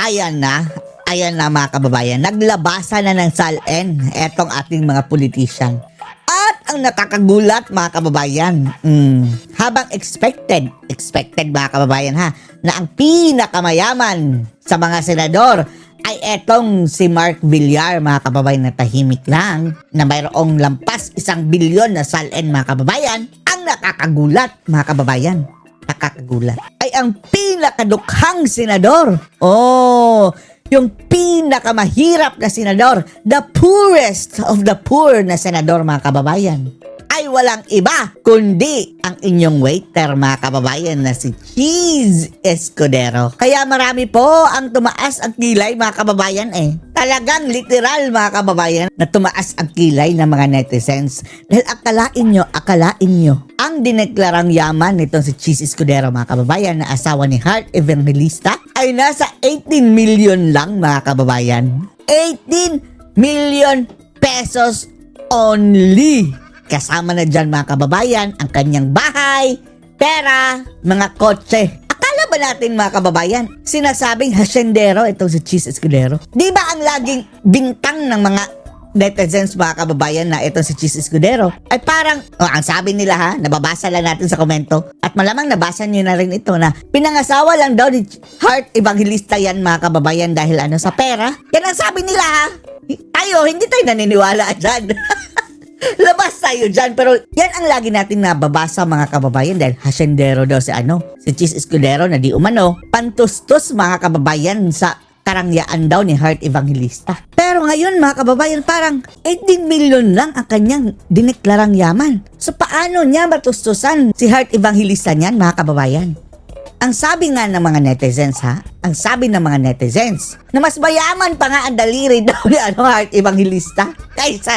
Ayan na mga kababayan, naglabasan na ng SALN etong ating mga politician. At ang nakakagulat mga kababayan, habang expected mga kababayan ha, na ang pinakamayaman sa mga senador ay etong si Mark Villar mga kababayan, na tahimik lang, na mayroong lampas 1 bilyon na SALN mga kababayan. Ang nakakagulat mga kababayan, ay ang pinakadukhang senador. Yung pinakamahirap na senador, the poorest of the poor na senador mga kababayan, ay walang iba kundi ang inyong waiter mga kababayan na si Cheese Escudero. Kaya marami po ang tumaas ang kilay mga kababayan Talagang literal mga kababayan na tumaas ang kilay ng mga netizens. Dahil akalain nyo, ang dineklarang yaman nitong si Cheese Escudero mga kababayan na asawa ni Heart Evangelista ay nasa 18 million lang mga kababayan. 18 million pesos only. Kasama na dyan mga kababayan ang kanyang bahay, pera, mga kotse. Akala ba natin mga kababayan, sinasabing hasyendero itong si Cheese Escudero? Di ba ang laging bintang ng mga netizens mga kababayan na itong si Cheese Escudero ay parang, ang sabi nila ha, nababasa lang natin sa komento, at malamang nabasa nyo na rin ito, na pinangasawa lang daw ni Heart Evangelista yan mga kababayan dahil sa pera. Yan ang sabi nila ha. Hindi tayo naniniwala dyan. Labas tayo dyan. Pero yan ang lagi natin nababasa mga kababayan dahil hasyendero daw si Cheese Escudero na di umano pantustos mga kababayan sa karangyaan daw ni Heart Evangelista. Pero ngayon mga kababayan, parang 18 million lang ang kanyang dineklarang yaman. So paano niya matustusan si Heart Evangelista niyan mga kababayan? Ang sabi nga ng mga netizens na mas mayaman pa nga ang daliri daw ni Heart Evangelista kaysa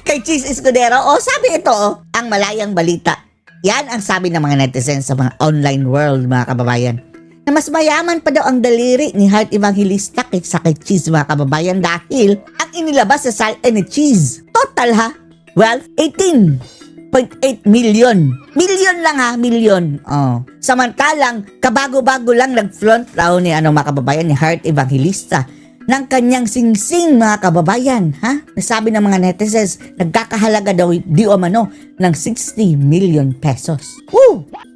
kay Cheese Escudero. Sabi ito ang malayang balita. Yan ang sabi ng mga netizens sa mga online world mga kababayan, na mas mayaman pa daw ang daliri ni Heart Evangelista kaysa kay Cheese mga kababayan dahil ang inilabas sa SALN ni Cheese, total ha, wealth 18.8 million. Million lang ha, million. Samantalang kabago-bago lang nag-front raw ni mga kababayan ni Heart Evangelista ng kanyang singsing mga kababayan ha. Nasabi ng mga netizens, nagkakahalaga daw di umano ng 60 million pesos.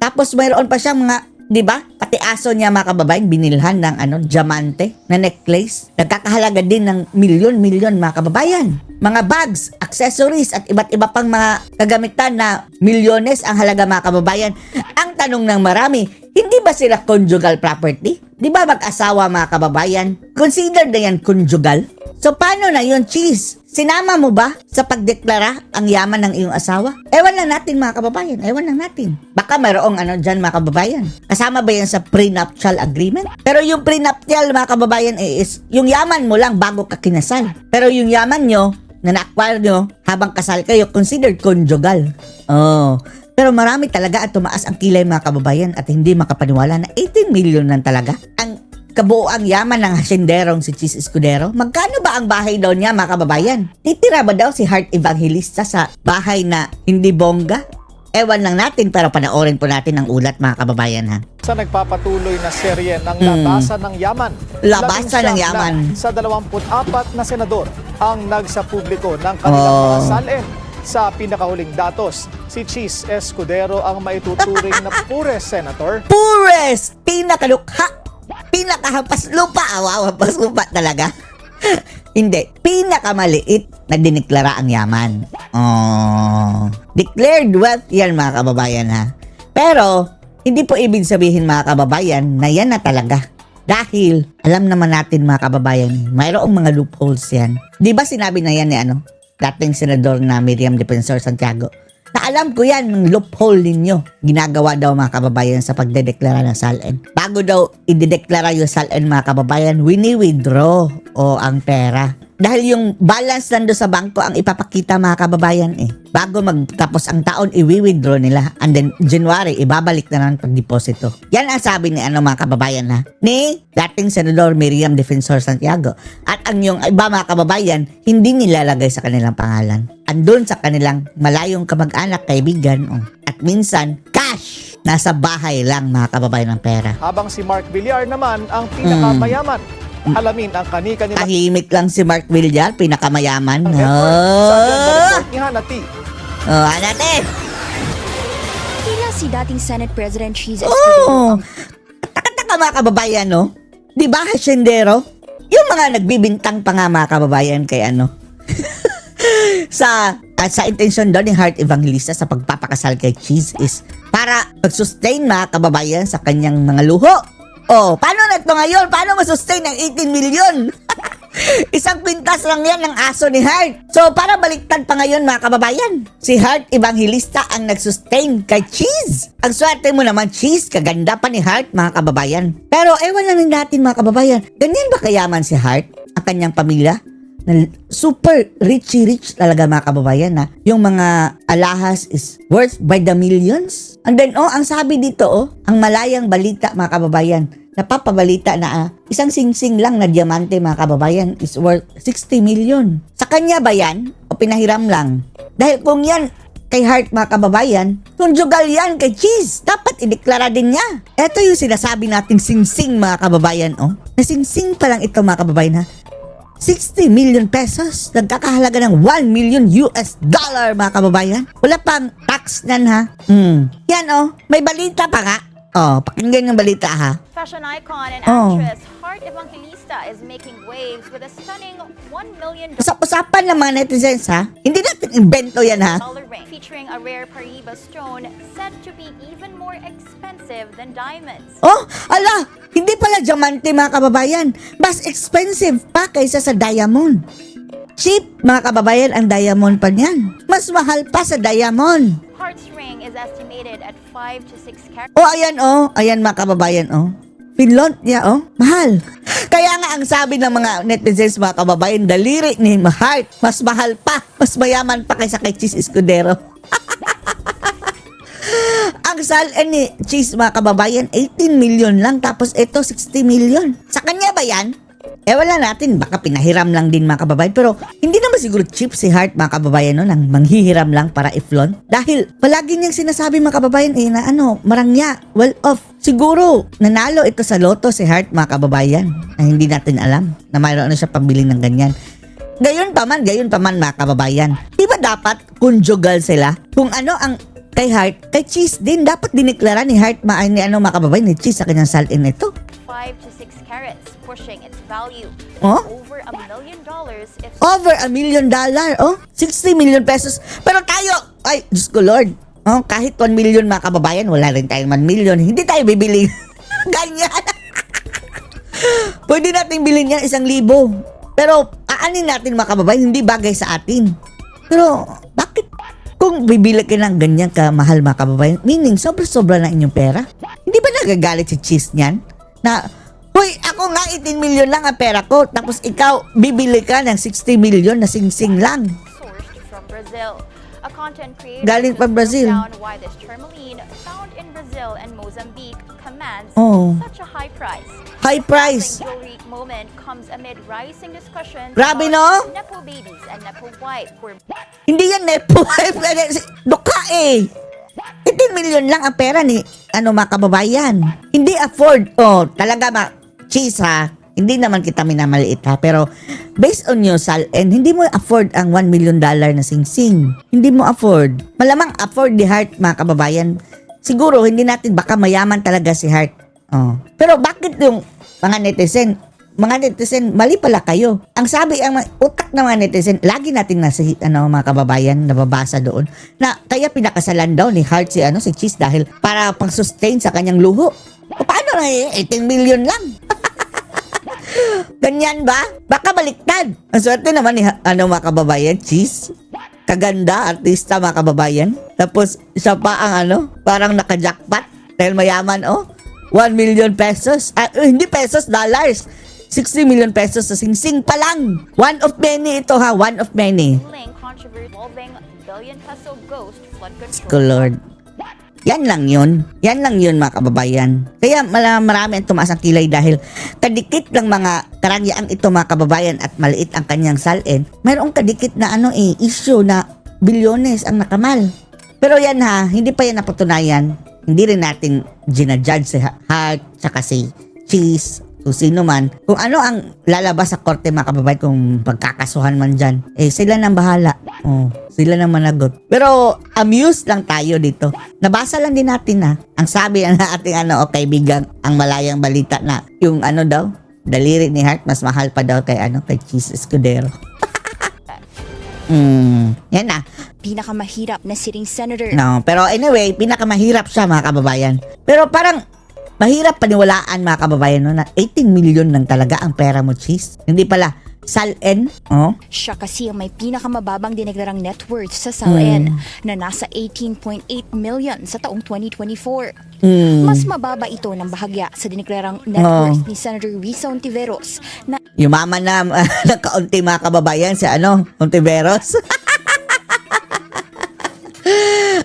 Tapos mayroon pa siyang mga, di ba? Pati aso niya mga kababayan binilhan ng diamante na necklace. Nagkakahalaga din ng milyon mga kababayan. Mga bags, accessories at iba't iba pang mga kagamitan na milyones ang halaga mga kababayan. Ang tanong ng marami, hindi ba sila conjugal property? Di ba mag-asawa mga kababayan? Consider na yan conjugal? So paano na yun, Cheese? Sinama mo ba sa pagdeklara ang yaman ng iyong asawa? Ewan lang natin mga kababayan, ewan lang natin. Baka mayroong dyan mga kababayan. Kasama ba yan sa prenuptial agreement? Pero yung prenuptial mga kababayan is yung yaman mo lang bago ka kinasal. Pero yung yaman nyo na na-acquire nyo habang kasal kayo, considered conjugal. Pero marami talaga at tumaas ang kilay mga kababayan at hindi makapaniwala na 18 million lang talaga ang kabuoang yaman ng hasyenderong si Cheese Escudero. Magkano ba ang bahay daw niya mga kababayan? Titira ba daw si Heart Evangelista sa bahay na hindi bongga? Ewan lang natin, pero panoorin po natin ang ulat mga kababayan ha. Sa nagpapatuloy na serye ng Labasan ng Yaman. Labasan ng Yaman. Sa 24 na senador ang nagsapubliko ng kanilang mga SALN. Sa pinakahuling datos, si Cheese Escudero ang maituturing na poorest senator. Poorest! Pinakalukha! Pinakahampas lupa! Hampas lupa talaga. Hindi. Pinakamaliit na dineklara ang yaman. Declared wealth yan mga kababayan ha. Pero, hindi po ibig sabihin mga kababayan na yan na talaga. Dahil, alam naman natin mga kababayan, mayroong mga loopholes yan. Di ba sinabi na yan ni dating senador na Miriam Defensor Santiago, na alam ko yan, ng loophole ninyo. Ginagawa daw mga kababayan sa pagdedeklara ng SALN. Bago daw idedeklara yung SALN mga kababayan, wini-withdraw ang pera. Dahil yung balance nando sa bangko ang ipapakita mga kababayan Bago magtapos ang taon, i-withdraw nila. And then, January, ibabalik na ng pagdeposito. Yan ang sabi ni mga kababayan ni dating senador Miriam Defensor Santiago. At ang yung iba mga kababayan, hindi nilalagay sa kanilang pangalan. Andun sa kanilang malayong kamag-anak, kaibigan, at minsan, cash. Nasa bahay lang mga kababayan ng pera. Habang si Mark Villar naman ang pinakamayaman. Alamin ang kani-kanila Tahimik lang si Mark Villar, pinakamayaman. sa ganda report ni Hannah T. Anate! Tila si dating Senate President Cheese Escudero Oh! ang Taka-taka mga kababayan, no? Di ba, hasyendero? Yung mga nagbibintang pa nga mga kababayan kay ano? sa intensyon doon ni Heart Evangelista sa pagpapakasal kay Cheese is para mag-sustain mga kababayan sa kanyang mga luho. Oh, paano na ito ngayon? Paano masustain ang 18 million? Isang pintas lang yan ng aso ni Heart. So, para baliktad pa ngayon mga kababayan. Si Heart Evangelista ang nag-sustain kay Cheese. Ang swerte mo naman, Cheese. Kaganda pa ni Heart mga kababayan. Pero ewan lang natin mga kababayan. Ganyan ba kayaman si Heart? Ang kanyang pamilya? Na super rich talaga mga kababayan na yung mga alahas is worth by the millions. And then ang sabi dito ang malayang balita mga kababayan, napapabalita na isang singsing lang na diamante mga kababayan is worth 60 million. Sa kanya ba yan o pinahiram lang? Dahil kung yan kay Heart mga kababayan, conjugal yan kay Cheese. Dapat ideklara din niya. Ito yung sinasabi nating singsing mga kababayan na singsing pa lang ito mga kababayan ha. 60 million pesos. Nagkakahalaga ng 1 million US dollar mga kababayan. Wala pang tax nan ha. Yan may balita pa nga. Pakinggan yung balita ha. Fashion icon and Oh. actress Heart Evangelista is making waves with a stunning $1 million Usap-usapan ng mga netizens ha. Hindi natin invento yan ha. ring featuring a rare Paribas stone said to be even more expensive than diamonds. Ala! Hindi pala diamante mga kababayan. Mas expensive pa kaysa sa diamond. Cheap mga kababayan ang diamond pa niyan. Mas mahal pa sa diamond. Heart's ring is estimated at 5 to 6 carats. Ayan Ayan mga kababayan Finlont niya mahal. Kaya nga ang sabi ng mga netizens mga kababayan, daliri ni Heart, mas mahal pa, mas mayaman pa kaysa kay Cheese Escudero. Ang salin ni Cheese mga kababayan, 18 million lang, tapos ito 60 million. Sa kanya ba yan? Wala natin, baka pinahiram lang din mga kababayan. Pero hindi naman siguro cheap si Heart mga kababayan nang manghihiram lang para i-flaunt. Dahil palagi niyang sinasabi mga kababayan na marangya, well off. Siguro nanalo ito sa loto si Heart mga kababayan na hindi natin alam na mayroon na siya pambili ng ganyan. Gayon pa man mga kababayan. Di ba dapat conjugal sila? Kung ang kay Heart, kay Cheese din dapat dineklara ni Heart mga kababayan ni Cheese sa kanyang salin nito. 5 to 6 carats, pushing its value Oh? over $1 million if Over $1 million, 60 million pesos. Pero tayo, ay, Diyos ko Lord, kahit 1 million mga kababayan, wala rin tayong 1 million. Hindi tayo bibili. Ganyan. Pwede natin bilhin yan 1,000. Pero, aanin natin mga kababayan, hindi bagay sa atin. Pero, bakit? Kung bibili ka ng ganyan kamahal mga kababayan, meaning sobra-sobra na inyong pera. Hindi ba nagagalit si Cheese niyan? Na, huy, ako nga 18 million lang ang pera ko, tapos ikaw, bibili ka ng 60 million na sing-sing lang. sourced from Brazil. A content creator Galing pa has broke Brazil. down why this tourmaline found in Brazil and Mozambique commands such a high price. High price. The jewelry moment comes amid rising discussions Grabe, about no? nepo babies and nepo wife who are Hindi yan nepo. Duka 18 million lang ang pera ni mga kababayan. Hindi afford. Talaga Cheese ha. Hindi naman kita minamaliit ha. Pero based on your salin, hindi mo afford ang $1 million na sing-sing. Hindi mo afford. Malamang afford ni Heart mga kababayan. Siguro hindi natin baka mayaman talaga si Heart. Pero bakit yung mga netizen, mali pala kayo. Ang sabi, ang utak ng mga netizen, lagi natin mga kababayan, nababasa doon, na kaya pinakasalan daw ni Heart si Cheese dahil para pang-sustain sa kanyang luho. Paano na 18 million lang? Ganyan ba? Baka baliktad. Ang swerte naman ni mga kababayan, Cheese. Kaganda, artista mga kababayan. Tapos, siya pa ang parang naka-jackpot dahil mayaman, 1 million pesos. Hindi pesos, dollars. 60 million pesos sa sing-sing pa lang. One of many ito ha, one of many. fueling controversy involving billion peso ghost flood Ko control. Lord. Yan lang yun mga kababayan. Kaya marami ang tumaas ang kilay dahil kadikit lang mga karangyaan ito mga kababayan at maliit ang kanyang salin. Mayroong kadikit na issue na bilyones ang nakamal. Pero yan ha, hindi pa yan napatunayan. hindi rin natin ginajudge si Hart tsaka si Cheese, kung sino man, kung ano ang lalabas sa korte mga kababayan, kung pagkakasuhan man dyan, sila nang bahala. Sila nang managot. Pero amused lang tayo dito. Nabasa lang din natin ang sabi ng ating kaibigan, ang malayang balita na yung daw, daliri ni Hart mas mahal pa daw kay kay Cheese Escudero. Yan na. Pinakamahirap na sitting senator. No, pero anyway, pinakamahirap siya mga kababayan. Pero parang mahirap paniwalaan mga kababayan na 18 million lang talaga ang pera mo, Cheese. Hindi pala SALN. Siya kasi ang may pinakamababang dineklarang net worth sa SALN na nasa 18.8 million sa taong 2024. Mas mababa ito ng bahagya sa dineklarang net worth ni Senator Risa Hontiveros na Yumaman na nagkaunti mga kababayan si Hontiveros.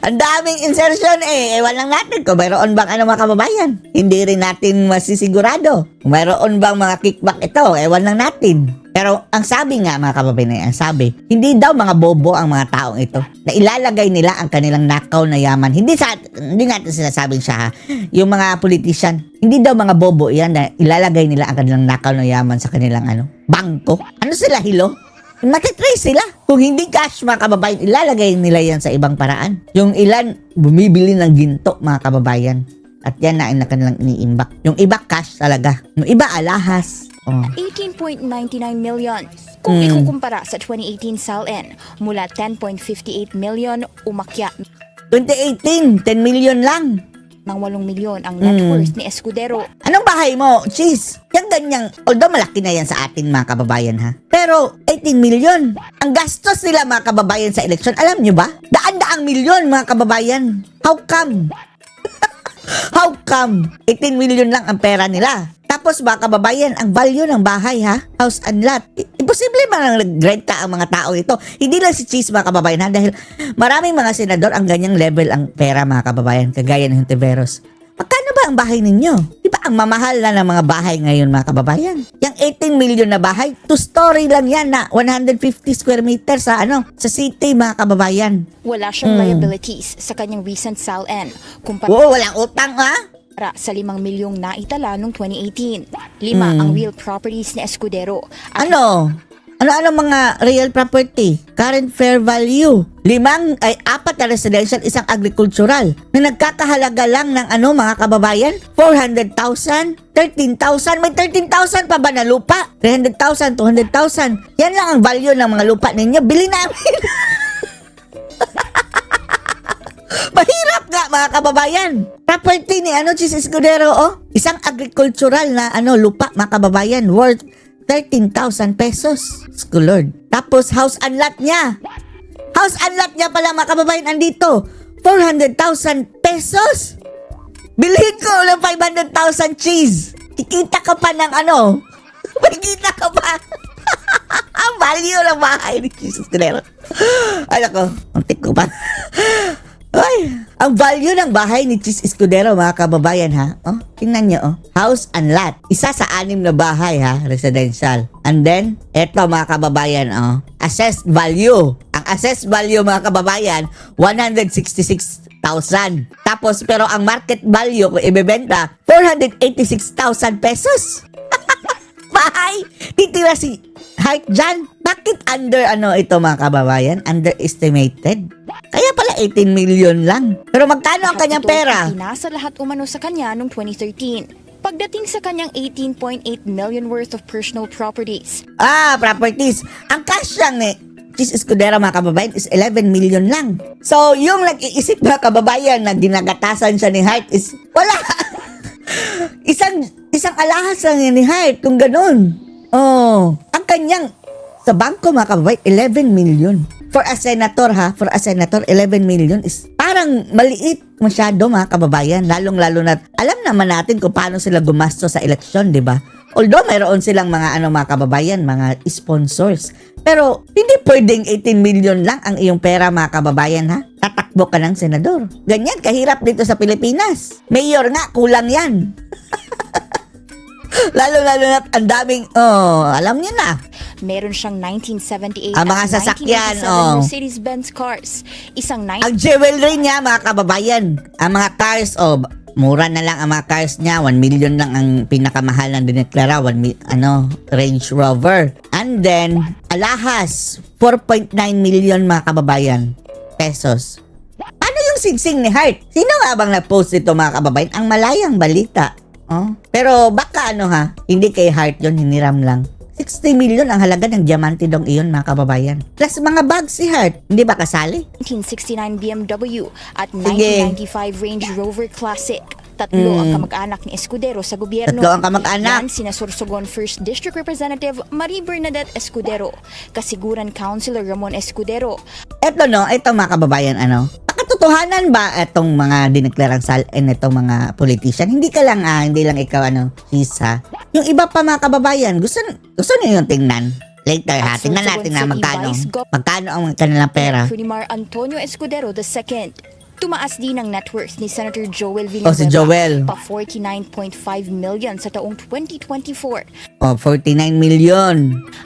Ang daming insertion ewan lang natin kung mayroon bang mga kababayan. Hindi rin natin masisigurado. Kung mayroon bang mga kickback ito, ewan lang natin. Pero ang sabi nga mga kababayan, hindi daw mga bobo ang mga taong ito na ilalagay nila ang kanilang nakaw na yaman. Hindi natin sinasabing siya yung mga politician, hindi daw mga bobo yan na ilalagay nila ang kanilang nakaw na yaman sa kanilang bangko. Ano sila, hilo? Matitrace sila. Kung hindi cash mga kababayan, ilalagay nila yan sa ibang paraan. Yung ilan, bumibili ng ginto mga kababayan. At yan na ang kanilang iniimbak. Yung iba cash talaga. Yung iba alahas. 18.99 million. Kung ikukumpara sa 2018 SALN, mula 10.58 million umakyat 2018, 10 million lang. ng 8 milyon ang net worth ni Escudero. Anong bahay mo, Cheese? Yung ganyang, although malaki na yan sa atin mga kababayan pero 18 million. Ang gastos nila mga kababayan sa eleksyon, alam nyo ba? Daan-daang milyon mga kababayan. How come? How come? 18 million lang ang pera nila. Tapos mga kababayan, ang value ng bahay house and lot. Imposible man ang nagrenta ang mga tao ito. Hindi lang si Cheese mga kababayan dahil maraming mga senador ang ganyang level ang pera mga kababayan, kagaya ng Hontiveros. Magkano ba ang bahay ninyo? Di ba ang mamahal na ng mga bahay ngayon mga kababayan? Yung 18 million na bahay, 2-story lang yan na 150 square meters sa city mga kababayan. Wala siyang liabilities sa kanyang recent SALN kumpara Walang utang sa 5 milyong naitala noong 2018. 5 ang real properties ni Escudero. At Ano mga real property? Current fair value. 4 na residential, 1 agricultural. Na nagkakahalaga lang ng mga kababayan? 400,000, 13,000. May 13,000 pa ba na lupa? 300,000, 200,000. Yan lang ang value ng mga lupa ninyo. Bili namin. Mahirap nga mga kababayan. Property ni Cheese Escudero 1 agricultural na lupa mga kababayan worth 13,000 pesos. Lord. Tapos house and lot niya. House and lot niya pala mga kababayan andito. 400,000 pesos. Bilhin ko ng 500,000 cheese. Kikita ka pa ng May kita ka pa. Ang value ng bahay ni Cheese Escudero. Ay nako, untik ko pa. Ay, ang value ng bahay ni Cheese Escudero mga kababayan tingnan nyo house and lot. 1 sa 6 na bahay residential. And then, eto mga kababayan assessed value. Ang assessed value mga kababayan 166,000. Tapos pero ang market value kung ibebenta 486,000 pesos. Bahay, titira si Hart dyan. Bakit under ito mga kababayan? Underestimated. Kaya pala 18 million lang. Pero magkano ang kanyang pera? Pinasa lahat umano sa kanya noong 2013. Pagdating sa kanyang 18.8 million worth of personal properties. Properties. Ang cash lang ni Cheese Escudero mga kababayan is 11 million lang. So, yung nag-iisip mga kababayan na ginagatasan siya ni Hart is wala. Isang alahas lang yan ni Hart kung ganun. Ang kanyang sa bangko mga kababayan 11 million. For a senator 11 million is parang maliit masyado mga kababayan. Lalong-lalo na alam naman natin kung paano sila gumasto sa eleksyon, di ba? Although mayroon silang mga mga kababayan, mga sponsors. Pero hindi pwedeng 18 million lang ang iyong pera mga kababayan Tatakbo ka ng senador. Ganyan kahirap dito sa Pilipinas. Mayor nga, kulang yan. Lalo na ang daming, alam niyo na. Meron siyang 1978 Ang mga at sasakyan, 1987 oh. Mercedes-Benz cars. Isang Ang jewelry niya, mga kababayan, ang mga cars, mura na lang ang mga cars niya. 1 million lang ang pinakamahal na dineklara. Range Rover. And then, alahas, 4.9 million mga kababayan pesos. Ano yung singsing ni Hart? Sino nga bang nag-post ito mga kababayan? Ang malayang balita. Pero baka hindi kay Hart yun, hiniram lang. 60 million ang halaga ng diamante dong iyon mga kababayan. Plus mga bags si Hart. Hindi ba kasali? 1969 BMW at Sige. 1995 Range Rover Classic. Tatlo ang kamag-anak ni Escudero sa gobyerno. Tatlo ang kamag-anak. Yan sina Sorsogon 1st District Representative Marie Bernadette Escudero, Kasiguran Councilor Ramon Escudero, Ito mga kababayan, katotohanan ba itong mga dineklarang SALN itong mga politician? Hindi lang ikaw, Chisa. Yung iba pa mga kababayan, gusto niyo yung tingnan. Later ha, At tingnan natin na Sorsogon magkano. City Vice Magkano ang kanilang pera. Junimar Antonio Escudero II. Tumaas din ang net worth ni Senator Joel Villanueva Si Joel. pa 49.5 million sa taong 2024. 49 million.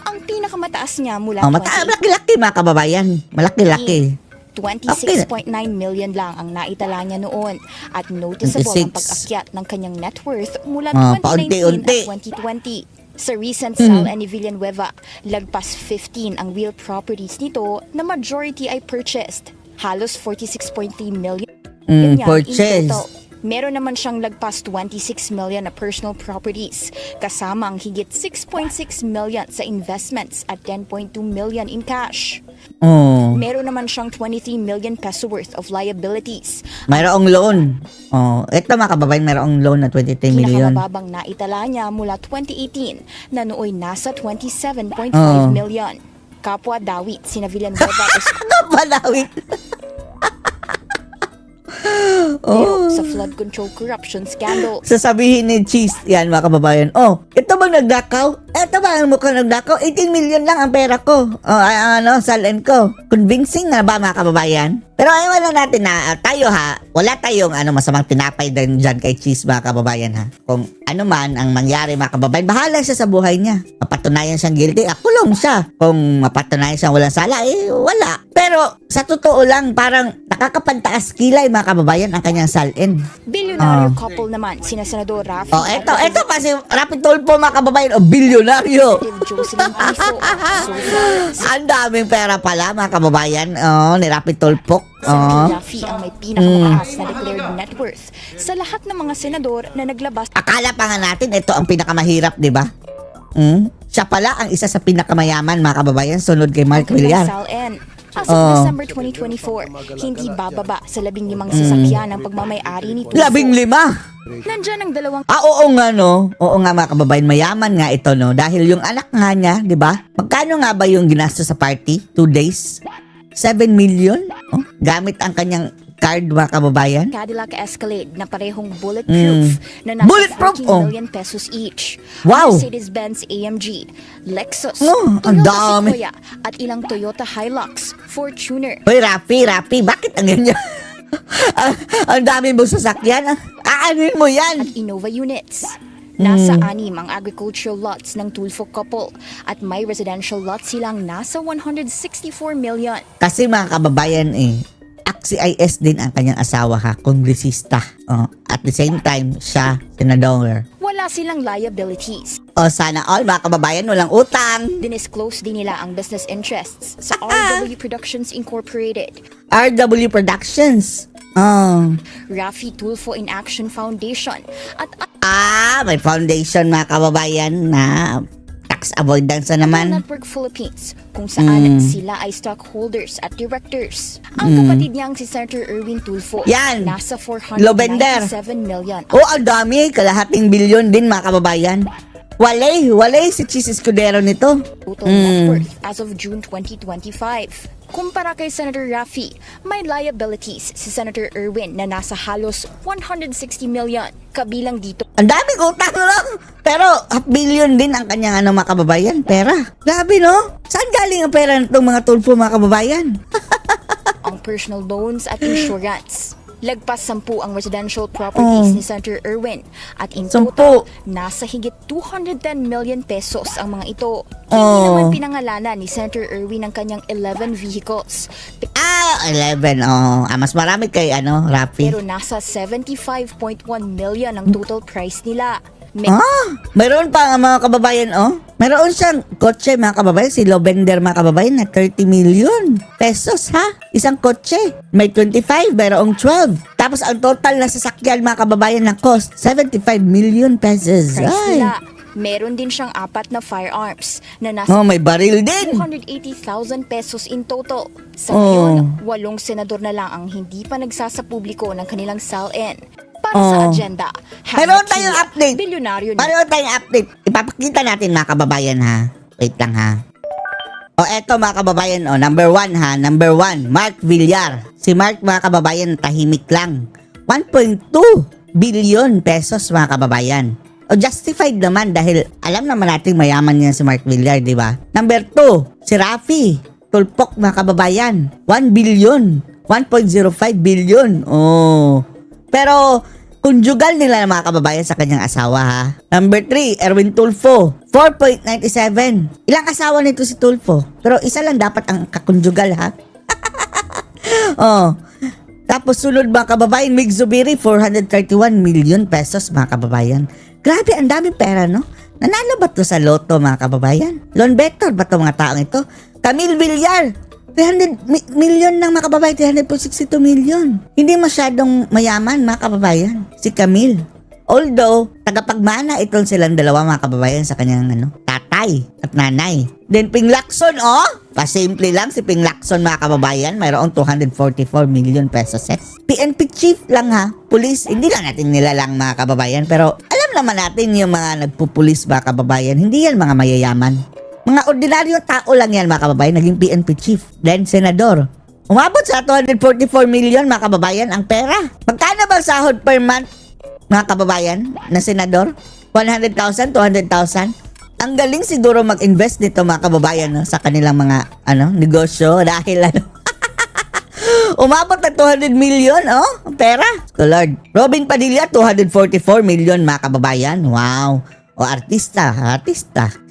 Ang pinakamataas niya mula Malaki-laki mga kababayan. Malaki-laki. 26.9 million lang ang naitala niya noon at noticeable ang 26. pag-akyat ng kanyang net worth mula 2019 paunti-unti. at 2020. Sa recent SALN ni Villanueva, lagpas 15 ang real properties nito na majority ay purchased. Halos 46.3 million yan in purchase. total. Meron naman siyang lagpas 26 million na personal properties, kasama ang higit 6.6 million sa investments at 10.2 million in cash. Meron naman siyang 23 million peso worth of liabilities. Mayroong loan. Ito mga kababayan, mayroong loan na 23 million. Pinakamababang naitala niya mula 2018 na nooy nasa 27.5 million. Kapwa dawit sina Villanueva Malawit. Pero sa flood control corruption scandal. Sasabihin ni Cheese, yan mga kababayan, ito bang nagdakaw? Ito ba ang mukhang nagdakaw? 18 million lang ang pera ko. SALN ko. Convincing na ba mga kababayan? Pero ayaw natin na wala tayong masamang tinapay din dyan kay Cheese mga kababayan ha. Kung ano man ang mangyari mga kababayan, bahala siya sa buhay niya. Mapatunayan siyang guilty, kulong siya. Kung mapatunayan siyang walang sala, wala. Pero sa totoo lang, parang nakakapantaas kilay mga kababayan ang kanyang SALN. Bilyonaryo couple naman, sina Senador Rafi Ito pa si Rapi Tulfo mga kababayan, bilyonaryo. Jocelyn Piso. Ang daming pera pala mga kababayan, ni Rapi Tulfo. Senator Rafi ang may pinakamataas na declared net worth sa lahat ng mga senador na naglabas Akala pa nga natin ito ang pinakamahirap, di ba? Siya pala ang isa sa pinakamayaman mga kababayan, sunod kay Mark ng Villar. SALN. As of December 2024, hindi bababa sa 15 sasakyan ang pagmamay-ari ni Tulfo. 15! Nandyan ang dalawang Oo nga Oo nga mga kababayan, mayaman nga ito dahil yung anak nga niya, 'di ba? Magkano nga ba yung ginastos sa party? 2 days? 7 million? Gamit ang kanyang card mga kababayan. Cadillac Escalade na parehong bulletproof na nasa Bulletproof, 14 million pesos each. Wow! Mercedes-Benz AMG, Lexus, ang Toyota dami. Sequoia at ilang Toyota Hilux, Fortuner. Hoy, Rapi, bakit ang ganyan? ang dami mong sasakyan. Aanin mo yan. Innova units. Nasa 6 ang agricultural lots ng Tulfo couple at may residential lots silang nasa 164 million. Kasi mga kababayan AXIS din ang kanyang asawa kongresista. At the same time, siya, senador. Wala silang liabilities. Sana all mga kababayan walang utang. Dinisclose din nila ang business interests sa RW Productions Incorporated, RW Productions. Rafi Tulfo in Action Foundation at May foundation mga kababayan na tax avoidance na naman. Network Philippines kung saan sila ay stockholders at directors. Ang kapatid niyang si Senator Erwin Tulfo Yan. nasa Lobender. 497 million. Ang dami. Kalahating bilyon din mga kababayan. Walay si Cheese Escudero nito. Total net worth as of June 2025. Kumpara kay Senator Rafi, may liabilities si Senator Erwin na nasa halos 160 million. Kabilang dito Ang daming utang lang. Pero half billion din ang kanyang mga kababayan. Pera. Grabe Saan galing ang pera nitong mga Tulfo mga kababayan? ang personal loans at insurance. Lagpas 10 ang residential properties ni Senator Erwin at in 10. total, nasa higit 210 million pesos ang mga ito. Hindi Oh. naman pinangalanan ni Senator Erwin ang kanyang 11 vehicles. 11. Mas marami kay Rafi. Pero nasa 75.1 million ang total price nila. Mayroon pa ang mga kababayan, Mayroon siyang kotse, mga kababayan. Si Lovender, mga kababayan, na 30 million pesos, ha? Isang kotse. May 25, mayroong 12. Tapos ang total na sasakyan, mga kababayan, na cost, 75 million pesos. Price Ay. nila. Meron din siyang 4 na firearms na nasa May baril din. 280,000 pesos in total. Sa Oh. ngayon, 8 senador na lang ang hindi pa nagsasapubliko ng kanilang SALN. Para sa agenda, Mayroon tayong update. Bilyonaryo na Mayroon tayong update. Ipapakita natin, mga kababayan, ha? Wait lang, ha? Eto, mga kababayan, number 1, ha? Number 1, Mark Villar. Si Mark, mga kababayan, tahimik lang. 1.2 billion pesos, mga kababayan. Justified naman dahil alam naman natin mayaman yan si Mark Villar, di ba? Number 2, si Rafi Tulpok, mga kababayan. 1 billion. 1.05 billion. Pero, conjugal nila, mga kababayan, sa kanyang asawa, ha? Number 3, Erwin Tulfo. 4.97. Ilang asawa nito si Tulfo? Pero isa lang dapat ang kakonjugal, ha? Tapos sunod, mga kababayan, Mig Zubiri, 431 million pesos, mga kababayan. Grabe, ang daming pera, no? Nanalo ba to sa loto, mga kababayan? Loan better ba to mga taong ito? Camille Villar, 300 million ng mga kababayan, 362 million. Hindi masyadong mayaman, mga kababayan, si Camille. Although, tagapagmana itong silang dalawa, mga kababayan, sa kanyang tatay at nanay. Then, Ping Lacson, pasimple lang si Ping Lacson, mga kababayan, mayroong 244 million pesos. PNP chief lang, ha? Police, hindi lang natin nilalang, mga kababayan, pero alam naman natin yung mga nagpupulis, mga kababayan, hindi yan mga mayayaman. Mga ordinaryong tao lang yan, mga kababayan, naging PNP chief. Then, senador. Umabot sa 244 million, mga kababayan, ang pera. Magkano bang sahod per month, mga kababayan, na senador? 100,000, 200,000? Ang galing siguro mag-invest nito, mga kababayan, sa kanilang mga negosyo dahil umabot na 200 million, ang pera. So Lord. Robin Padilla, 244 million, mga kababayan. Wow. Artista.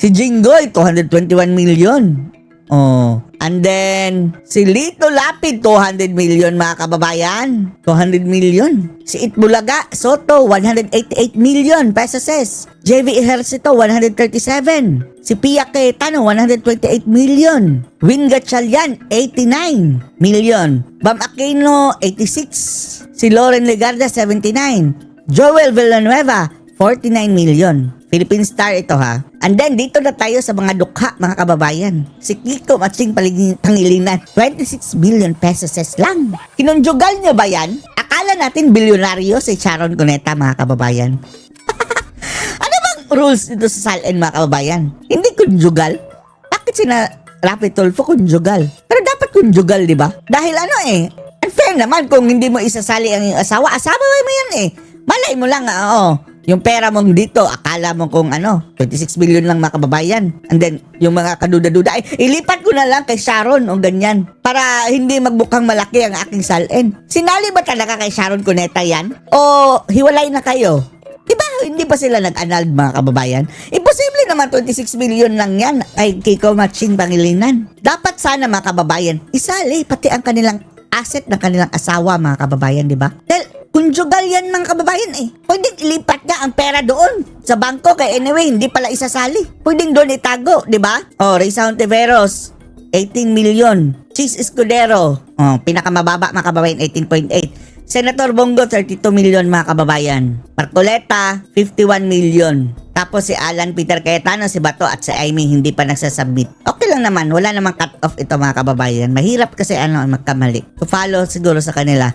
Si Jinggoy, 221 million. And then, si Lito Lapid, 200 million, mga kababayan. 200 million. Si Itbulaga Soto, 188 million pesos. JV Ejercito, 137. Si Pia Cayetano, 128 million. Win Gatchalian, 89 million. Bam Aquino, 86. Si Lauren Legarda, 79. Joel Villanueva, 49 million. Philippine Star ito, ha. And then, dito na tayo sa mga dukha, mga kababayan. Si Kiko Matsing Pangilinan, 26 million pesos lang. Kinonjugal nyo ba yan? Akala natin bilyonaryo si Sharon Cuneta, mga kababayan. Ano bang rules dito sa SALN, mga kababayan? Hindi conjugal? Bakit sina Rafi Tulfo conjugal? Pero dapat conjugal, di ba? Dahil unfair naman kung hindi mo isasali ang iyong asawa. Asawa mo yan Malay mo lang, yung pera mong dito, akala mo kung 26 billion lang, mga kababayan. And then, yung mga kaduda-duda, ilipat ko na lang kay Sharon o ganyan. Para hindi magbukang malaki ang aking SALN. Sinali ba talaga kay Sharon Cuneta yan? O hiwalay na kayo? Diba, hindi pa sila nag-anald, mga kababayan? Imposible naman 26 billion lang yan ay Kiko Matsing Pangilinan. Dapat sana, mga kababayan, isali pati ang kanilang asset ng kanilang asawa, mga kababayan, di ba? Dahil conjugal yan, mga kababayan Pwedeng ilipat niya ang pera doon sa bangko kay anyway, hindi pala isasali. Pwedeng doon itago, di ba? Risa Hontiveros, 18 million. Chis Escudero, pinakamababa, mga kababayan, 18.8. Senator Bongo, 32 million, mga kababayan. Marcoleta, 51 million. Tapos si Alan Peter Cayetano, si Bato at si Amy hindi pa nagsasubmit. Okay lang naman, wala namang cut off ito, mga kababayan. Mahirap kasi magkamali. So follow siguro sa kanila.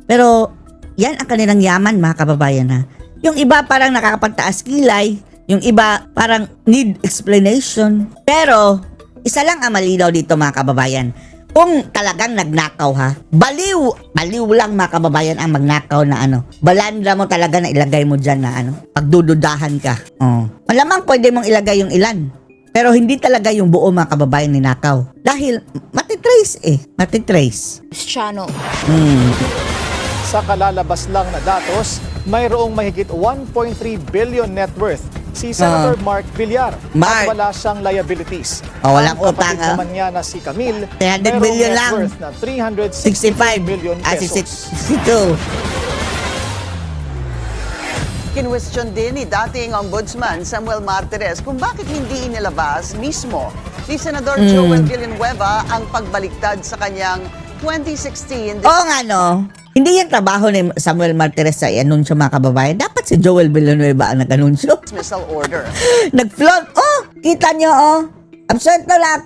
Pero yan ang kanilang yaman, mga kababayan, ha. Yung iba parang nakakapagtaas kilay, yung iba parang need explanation. Pero isa lang ang malinaw dito, mga kababayan. Kung talagang nagnakaw, ha, baliw lang, mga kababayan, ang magnakaw na balandra mo talaga na ilagay mo dyan na pagdududahan ka. Malamang pwede mong ilagay yung ilan. Pero hindi talaga yung buo, mga kababayan, ninakaw. Dahil matitrace. Matitrace. Channel. Sa kalalabas lang na datos, mayroong mahigit 1.3 billion net worth si Senator Mark Villar Mark. at wala siyang liabilities. Walang Ang utang, kapatid naman niya na si Camille, 300 mayroong billion net lang. worth na 65 365 million pesos. 62. Kinwestiyon din ni dating Ombudsman Samuel Martires kung bakit hindi inilabas mismo ni Senador Joel Villanueva ang pagbaliktad sa kanyang 2016 Oo nga no. Hindi yung trabaho ni Samuel Martires sa i-anunsyo mga kababayan. Dapat si Joel Villanueva ang nag-anunsyo. dismissal order. Nag-flaunt. Oh, kita nyo oh. Absento na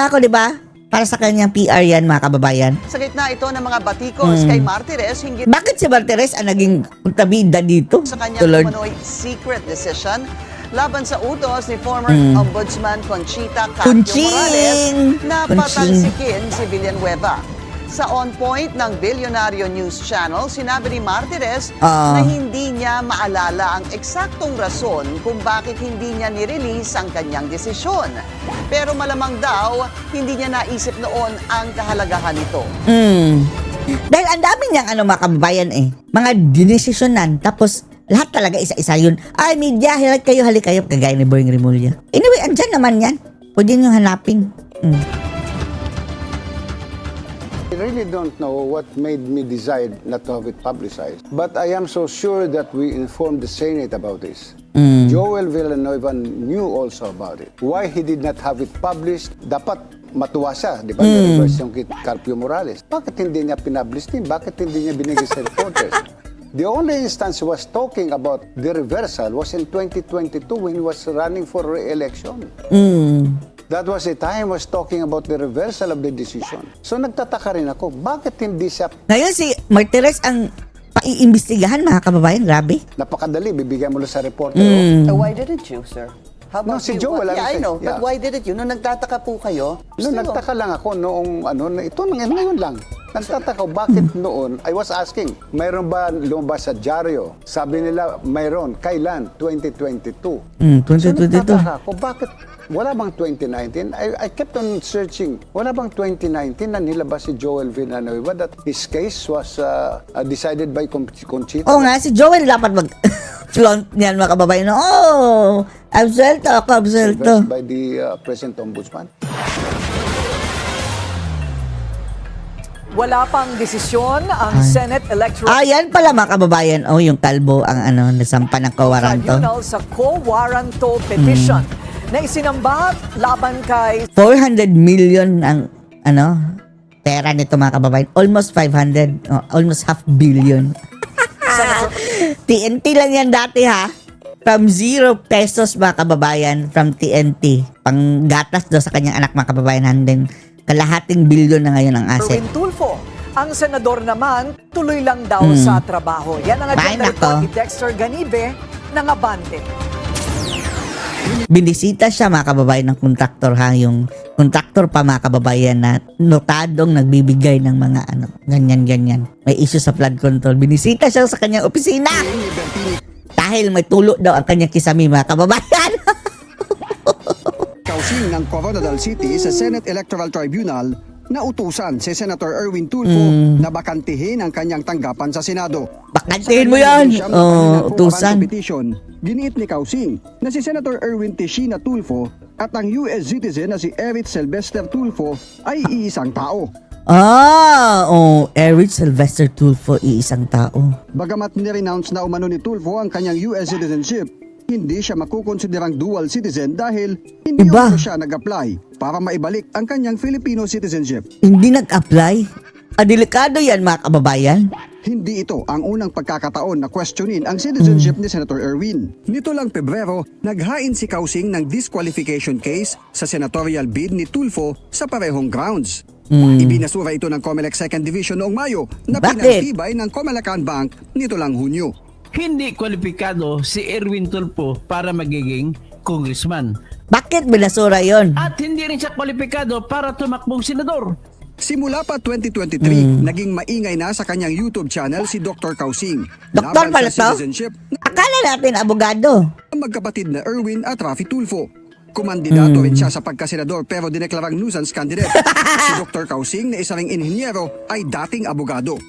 ako, di ba? Para sa kanyang PR yan mga kababayan. Sa gitna ito ng mga batikos kay Martires hinggit Bakit si Martires ang naging puntabida dito? sa kanyang Lord. umano'y secret decision laban sa utos ni former Ombudsman Conchita Capio Kunching! Morales na Kunching. patalsikin si Villanueva. Sa On Point ng Billionario News Channel, sinabi ni Martires na hindi niya maalala ang eksaktong rason kung bakit hindi niya nirelease ang kanyang desisyon. Pero malamang daw, hindi niya naisip noon ang kahalagahan nito. Dahil ang dami niyang mga kababayan mga dinesisyonan, tapos lahat talaga isa-isa yun. Ay, media, halik kayo, kagaya ni Boying Rimulya. Anyway, andyan naman yan. Pwede nyo hanapin. I really don't know what made me decide not to have it publicized. But I am so sure that we informed the Senate about this. Joel Villanueva knew also about it. Why he did not have it published, dapat matuwa siya, di ba? Reverse yung kay Carpio Morales. Bakit hindi niya pinablish din? Bakit hindi niya binigay sa reporters? The only instance he was talking about the reversal was in 2022 when he was running for re-election. That was the time he was talking about the reversal of the decision. So nagtataka rin ako, bakit hindi siya Ngayon si Martires ang paiimbestigahan mga kababayan. Grabe. napakadali, bibigyan mo lang sa reporter. Why didn't you, sir? How No, about si you? Joel, Yeah, I know. yeah. But why didn't you? Nung nagtataka po kayo, No, nagtaka lang ako noong ngayon lang. Nagtataka ako, bakit noon, I was asking, mayroon ba lumabas sa dyaryo? Sabi nila, mayroon. Kailan? 2022. So 2022. nagtataka ako, bakit wala bang 2019? I kept on searching. Wala bang 2019 na nilabas si Joel Villanueva that his case was decided by Conchita? Oo nga, si Joel dapat mag-flaunt niyan mga kababayan. Oh, absuelto ako, absuelto. Reversed by the present ombudsman. Wala pang desisyon ang Senate Electoral Yan pala mga kababayan. Oh, yung kalbo ang nasampa ng kawaranto. Tribunal sa co-warranto petition na isinambat laban kay 400 million ang pera nito mga kababayan. Almost 500, almost half billion. TNT lang yan dati ha. From 0 pesos mga kababayan, from TNT. Panggatas do sa kanyang anak mga kababayan, and then kalahating bilyon na ngayon ang asset. Erwin Tulfo. Ang senador naman, tuloy lang daw sa trabaho. Yan ang agenda Ay, nako. report ni Dexter Ganibe ng Abante. Binisita siya mga kababayan ng kontraktor ha. Yung kontraktor pa mga kababayan na notadong nagbibigay ng mga ganyan-ganyan. May issue sa flood control. Binisita siya sa kanyang opisina. Dahil may tulo daw ang kanyang kisami mga kababayan. Kausing ng Coronadal City sa Senate Electoral Tribunal na utusan si Senator Erwin Tulfo na bakantihin ang kanyang tanggapan sa Senado. Bakantihin mo yan. Utusan. Petition, giniit ni Kausing na si Senator Erwin Tishina Tulfo at ang US citizen na si Eric Sylvester Tulfo ay iisang tao. Eric Sylvester Tulfo, iisang tao. Bagamat nirenounce na umano ni Tulfo ang kanyang US citizenship, hindi siya makukonsiderang dual citizen dahil hindi Iba. umano siya nag-apply para maibalik ang kanyang Filipino citizenship. Hindi nag-apply. Delikado yan mga kababayan. Hindi ito ang unang pagkakataon na questionin ang citizenship ni Senator Erwin. Nito lang Pebrero, naghain si Kausing ng disqualification case sa senatorial bid ni Tulfo sa parehong grounds. Ibinasura ito ng COMELEC 2nd Division noong Mayo na Bakit? pinagtibay ng Comelacan Bank nito lang Hunyo. Hindi kwalipikado si Erwin Tulfo para magiging congressman. Bakit binasura yon? At hindi rin siya kwalipikado para tumakbong senador. Simula pa 2023, naging maingay na sa kanyang YouTube channel si Dr. Kausing. Doktor laban pala sa to? citizenship Akala natin abogado. ng magkapatid na Erwin at Rafi Tulfo. Kumandidato rin siya sa pagkasenador pero dineklarang nuisance candidate. Si Dr. Kausing na isa ring inhinyero ay dating abogado.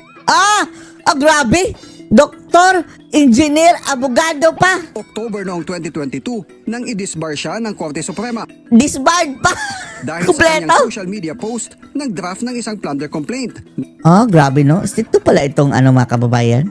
Grabe. Doktor, engineer, abogado pa. October noong 2022 nang i-disbar siya ng Korte Suprema Disbarred pa. dahil sa Kompleto. kanyang social media post nag-draft ng isang plunder complaint. Grabe no. Ito pala itong mga kababayan.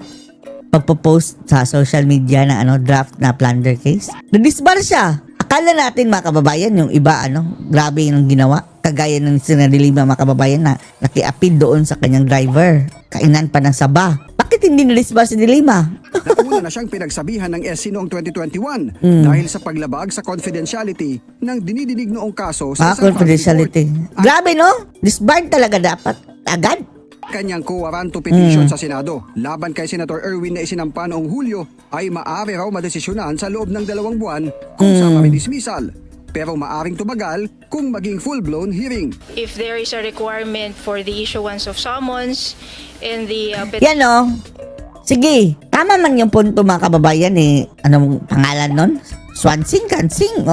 Pagpo-post sa social media ng draft na plunder case. Na-disbar siya. Akala natin mga kababayan, yung iba grabe yung ginawa. Kagaya ng sinadilima mga kababayan na nakiapid doon sa kanyang driver. Kainan pa ng saba. Bakit hindi na-disbar si Dilima? Nauna na siyang pinagsabihan ng SC noong 2021 dahil sa paglabag sa confidentiality ng dinidinig noong kaso sa isang confidentiality. family court. Grabe no? Disbarred talaga dapat. Agad. Kanyang co-warranto petition sa Senado laban kay Senator Erwin na isinampa noong Hulyo ay maaari raw madesisyonan sa loob ng 2 buwan kung summary dismissal. Pero maaring tumagal kung maging full-blown hearing. If there is a requirement for the issuance of summons and the Yan o. Sige. Tama man yung punto mga kababayan Anong pangalan nun? Swansing, Kansing.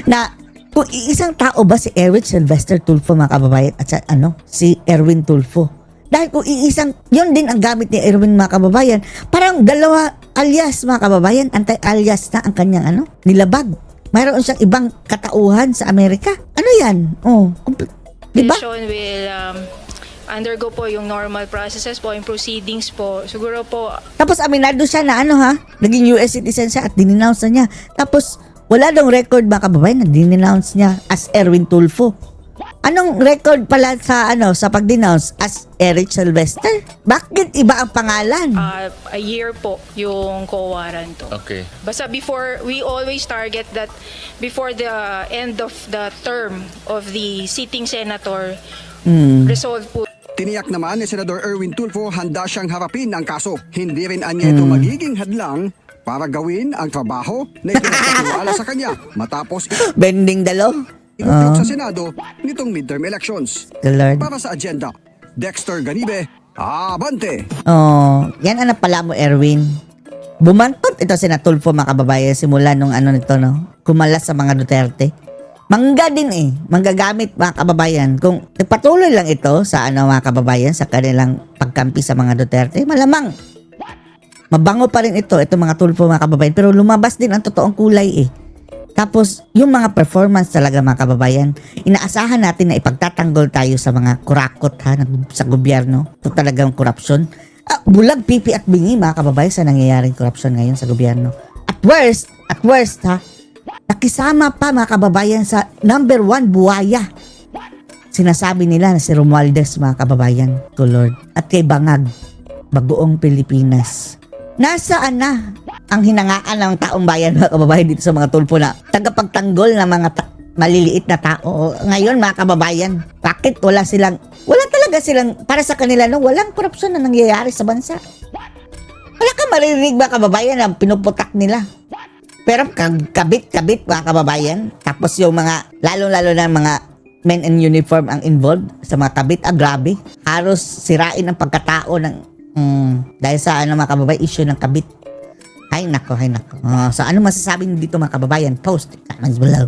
Na kung iisang tao ba si Eric Sylvester Tulfo mga kababayan at si Erwin Tulfo. Dahil kung iisang, yun din ang gamit ni Erwin mga kababayan. Parang dalawa alias mga kababayan. Anti-alias na ang kanyang nilabag. Mayroon siyang ibang katauhan sa Amerika. Ano yan? Diba? petition will undergo po yung normal processes po, yung proceedings po. Siguro po, Tapos aminado siya na naging US citizen siya at dinenounce na niya. Tapos wala dong record mga kababayan na dinenounce niya as Erwin Tulfo. Anong record pala sa sa pag-denounce as Eric Sylvester? Bakit iba ang pangalan? a year po yung co-warranto. Okay. Basta before, we always target that before the end of the term of the sitting senator, resolve po. Tiniyak naman ni Senador Erwin Tulfo handa siyang harapin ang kaso. Hindi rin anya ito magiging hadlang para gawin ang trabaho na ipinagkatiwala sa kanya matapos Bending dalo? inutyok sa Senado nitong midterm elections. The Lord. Para sa agenda, Dexter Ganibe, Abante! Yan ang napala mo, Erwin. Bumantot ito si Tulfo mga kababayan simula nung nito, kumalas sa mga Duterte. Mangga din manggagamit mga kababayan. Kung nagpatuloy lang ito sa mga kababayan sa kanilang pagkampi sa mga Duterte, malamang mabango pa rin ito mga Tulfo mga kababayan. Pero lumabas din ang totoong kulay Tapos, yung mga performance talaga mga kababayan, inaasahan natin na ipagtatanggol tayo sa mga kurakot sa gobyerno. Ito talagang korupsyon. Bulag, pipi at bingi mga kababayan sa nangyayaring korupsyon ngayon sa gobyerno. At worst, nakisama pa mga kababayan sa number 1 buwaya. Sinasabi nila na si Romualdez mga kababayan, to Lord. At kay Bangag, Bagoong Pilipinas. Nasaan na ang hinangaan ng taong bayan mga kababayan dito sa mga Tulfo na tagapagtanggol ng mga maliliit na tao? Ngayon mga kababayan, bakit wala talaga silang, para sa kanila walang korupsyon na nangyayari sa bansa? Wala kang maririnig mga kababayan na pinuputak nila. Pero kabit-kabit mga kababayan, tapos yung mga, lalo-lalo na mga men in uniform ang involved sa mga kabit, grabe. Halos sirain ang pagkatao ng dahil sa mga kababayan, issue ng kabit. Hay nako. So ano masasabi niyo dito mga kababayan? Post comments below.